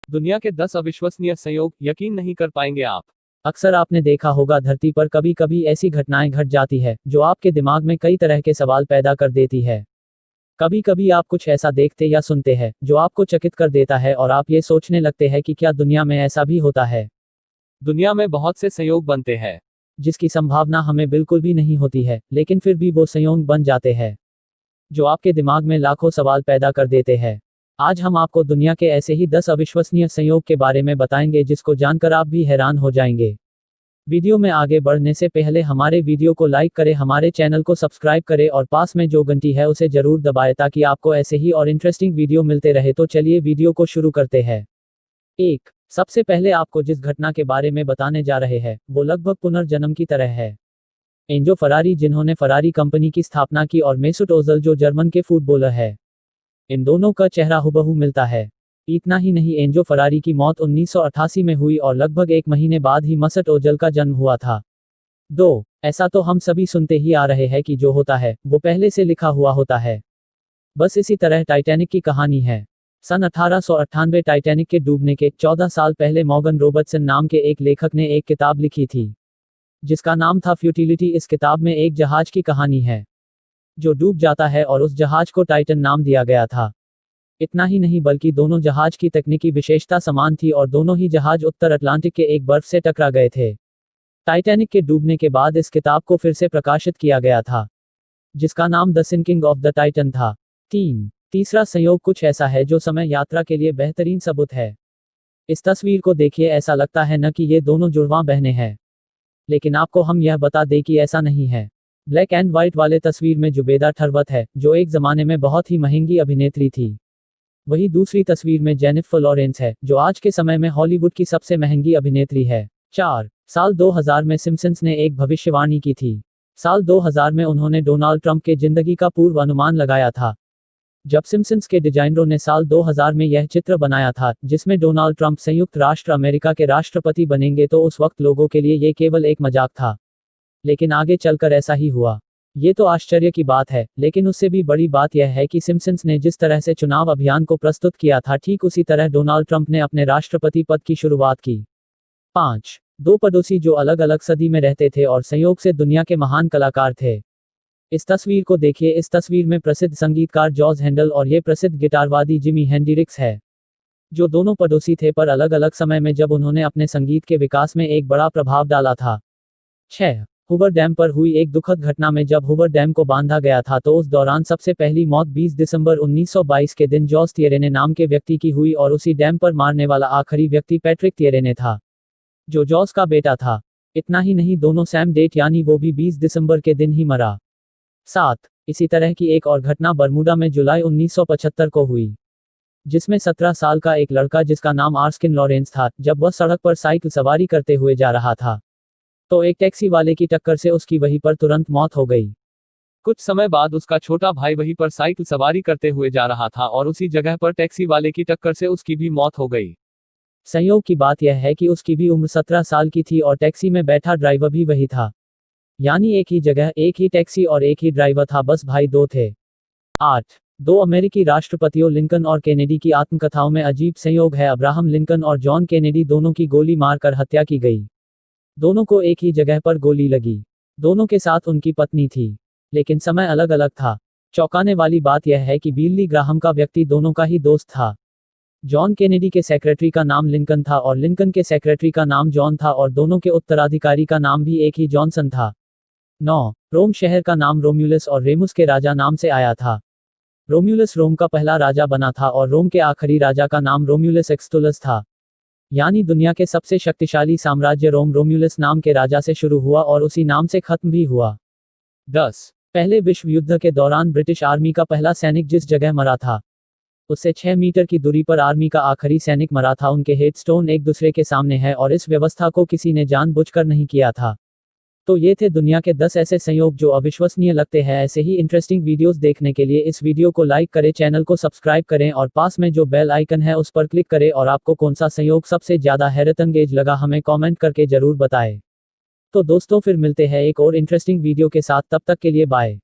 दुनिया के 10 अविश्वसनीय संयोग यकीन नहीं कर पाएंगे आप। अक्सर आपने देखा होगा धरती पर कभी कभी ऐसी घटनाएं घट जाती है जो आपके दिमाग में कई तरह के सवाल पैदा कर देती है। कभी कभी आप कुछ ऐसा देखते या सुनते हैं जो आपको चकित कर देता है और आप ये सोचने लगते हैं कि क्या दुनिया में ऐसा भी होता है। दुनिया में बहुत से संयोग बनते हैं जिसकी संभावना हमें बिल्कुल भी नहीं होती है, लेकिन फिर भी वो संयोग बन जाते हैं जो आपके दिमाग में लाखों सवाल पैदा कर देते हैं। आज हम आपको दुनिया के ऐसे ही 10 अविश्वसनीय संयोग के बारे में बताएंगे जिसको जानकर आप भी हैरान हो जाएंगे। वीडियो में आगे बढ़ने से पहले हमारे वीडियो को लाइक करें, हमारे चैनल को सब्सक्राइब करें और पास में जो घंटी है उसे जरूर दबाएं ताकि आपको ऐसे ही और इंटरेस्टिंग वीडियो मिलते रहे। तो चलिए वीडियो को शुरू करते हैं। 1. सबसे पहले आपको जिस घटना के बारे में बताने जा रहे हैं वो लगभग पुनर्जन्म की तरह है। एंजो फरारी, जिन्होंने फरारी कंपनी की स्थापना की, और मेसुट ओजल, जो जर्मन के फुटबॉलर है, इन दोनों का चेहरा हुबहू मिलता है। इतना ही नहीं, एंजो फरारी की मौत 1988 में हुई और लगभग एक महीने बाद ही मसट ओजल का जन्म हुआ था। 2. ऐसा तो हम सभी सुनते ही आ रहे हैं कि जो होता है वो पहले से लिखा हुआ होता है। बस इसी तरह टाइटैनिक की कहानी है। सन 1898 टाइटैनिक के डूबने के 14 साल पहले मॉर्गन रॉबर्टसन नाम के एक लेखक ने एक किताब लिखी थी जिसका नाम था फ्यूटिलिटी। इस किताब में एक जहाज की कहानी है जो डूब जाता है और उस जहाज को टाइटन नाम दिया गया था। इतना ही नहीं, बल्कि दोनों जहाज की तकनीकी विशेषता समान थी और दोनों ही जहाज उत्तर अटलांटिक के एक बर्फ से टकरा गए थे। टाइटैनिक के डूबने के बाद इस किताब को फिर से प्रकाशित किया गया था जिसका नाम the sinking of the Titan था। 3. तीसरा संयोग कुछ ऐसा है जो समय यात्रा के लिए बेहतरीन सबूत है। इस तस्वीर को देखिए, ऐसा लगता है न कि ये दोनों जुड़वां बहनें हैं, लेकिन आपको हम यह बता दें कि ऐसा नहीं है। ब्लैक एंड व्हाइट वाले तस्वीर में जुबेदा थरवत है जो एक जमाने में बहुत ही महंगी अभिनेत्री थी। वही दूसरी तस्वीर में जेनिफर लॉरेंस है जो आज के समय में हॉलीवुड की सबसे महंगी अभिनेत्री है। 4. साल 2000 में सिम्पसन्स ने एक भविष्यवाणी की थी। साल 2000 में उन्होंने डोनाल्ड ट्रंप के जिंदगी का पूर्व अनुमान लगाया था। जब सिम्पसन्स के डिजाइनरों ने साल 2000 में यह चित्र बनाया था जिसमें डोनाल्ड ट्रंप संयुक्त राष्ट्र अमेरिका के राष्ट्रपति बनेंगे, तो उस वक्त लोगों के लिए ये केवल एक मजाक था, लेकिन आगे चलकर ऐसा ही हुआ। ये तो आश्चर्य की बात है, लेकिन उससे भी बड़ी बात यह है कि सिम्पसन्स ने जिस तरह से चुनाव अभियान को प्रस्तुत किया था, ठीक उसी तरह डोनाल्ड ट्रंप ने अपने राष्ट्रपति पद की शुरुआत की। 5. दो पड़ोसी जो अलग अलग सदी में रहते थे और संयोग से दुनिया के महान कलाकार थे। इस तस्वीर को देखिए। इस तस्वीर में प्रसिद्ध संगीतकार जॉर्ज हैंडल और ये प्रसिद्ध गिटारवादी जिमी हेंड्रिक्स है, जो दोनों पड़ोसी थे पर अलग अलग समय में, जब उन्होंने अपने संगीत के विकास में एक बड़ा प्रभाव डाला था। 6. हूवर डैम पर हुई एक दुखद घटना में जब हूवर डैम को बांधा गया था तो उस दौरान सबसे पहली मौत 20 दिसंबर 1922 के दिन जॉर्ज थियरेने नाम के व्यक्ति की हुई, और उसी डैम पर मारने वाला आखिरी व्यक्ति पैट्रिक थियरेने था जो जॉर्ज का बेटा था। इतना ही नहीं, दोनों सेम डेट यानी वो भी 20 दिसंबर के दिन ही मरा। 7. इसी तरह की एक और घटना बरमूडा में जुलाई 1975 को हुई जिसमें 17 साल का एक लड़का जिसका नाम आर्स्किन लॉरेंस था, जब वह सड़क पर साइकिल सवारी करते हुए जा रहा था तो एक टैक्सी वाले की टक्कर से उसकी वहीं पर तुरंत मौत हो गई। कुछ समय बाद उसका छोटा भाई वहीं पर साइकिल सवारी करते हुए जा रहा था और उसी जगह पर टैक्सी वाले की टक्कर से उसकी भी मौत हो गई। संयोग की बात यह है कि उसकी भी उम्र 17 साल की थी और टैक्सी में बैठा ड्राइवर भी वही था, यानी एक ही जगह, एक ही टैक्सी और एक ही ड्राइवर था, बस भाई दो थे। 8. दो अमेरिकी राष्ट्रपतियों लिंकन और केनेडी की आत्मकथाओं में अजीब संयोग है। अब्राहम लिंकन और जॉन केनेडी दोनों की गोली मारकर हत्या की गई। दोनों को एक ही जगह पर गोली लगी। दोनों के साथ उनकी पत्नी थी, लेकिन समय अलग अलग था। चौंकाने वाली बात यह है कि बिली ग्राहम का व्यक्ति दोनों का ही दोस्त था। जॉन केनेडी के सेक्रेटरी का नाम लिंकन था और लिंकन के सेक्रेटरी का नाम जॉन था, और दोनों के उत्तराधिकारी का नाम भी एक ही जॉनसन था। 9. रोम शहर का नाम रोम्यूलस और रेमुस के राजा नाम से आया था। रोम्यूलस रोम का पहला राजा बना था और रोम के आखिरी राजा का नाम रोम्यूलस एक्सटुलस था, यानी दुनिया के सबसे शक्तिशाली साम्राज्य रोम रोम्यूलस नाम के राजा से शुरू हुआ और उसी नाम से खत्म भी हुआ। 10. पहले विश्व युद्ध के दौरान ब्रिटिश आर्मी का पहला सैनिक जिस जगह मरा था उससे 6 मीटर की दूरी पर आर्मी का आखिरी सैनिक मरा था। उनके हेडस्टोन एक दूसरे के सामने है और इस व्यवस्था को किसी ने जानबूझकर नहीं किया था। तो ये थे दुनिया के 10 ऐसे संयोग जो अविश्वसनीय लगते हैं। ऐसे ही इंटरेस्टिंग वीडियोस देखने के लिए इस वीडियो को लाइक करें, चैनल को सब्सक्राइब करें और पास में जो बेल आइकन है उस पर क्लिक करें। और आपको कौन सा संयोग सबसे ज्यादा हैरतअंगेज लगा हमें कमेंट करके जरूर बताएं। तो दोस्तों, फिर मिलते हैं एक और इंटरेस्टिंग वीडियो के साथ, तब तक के लिए बाय।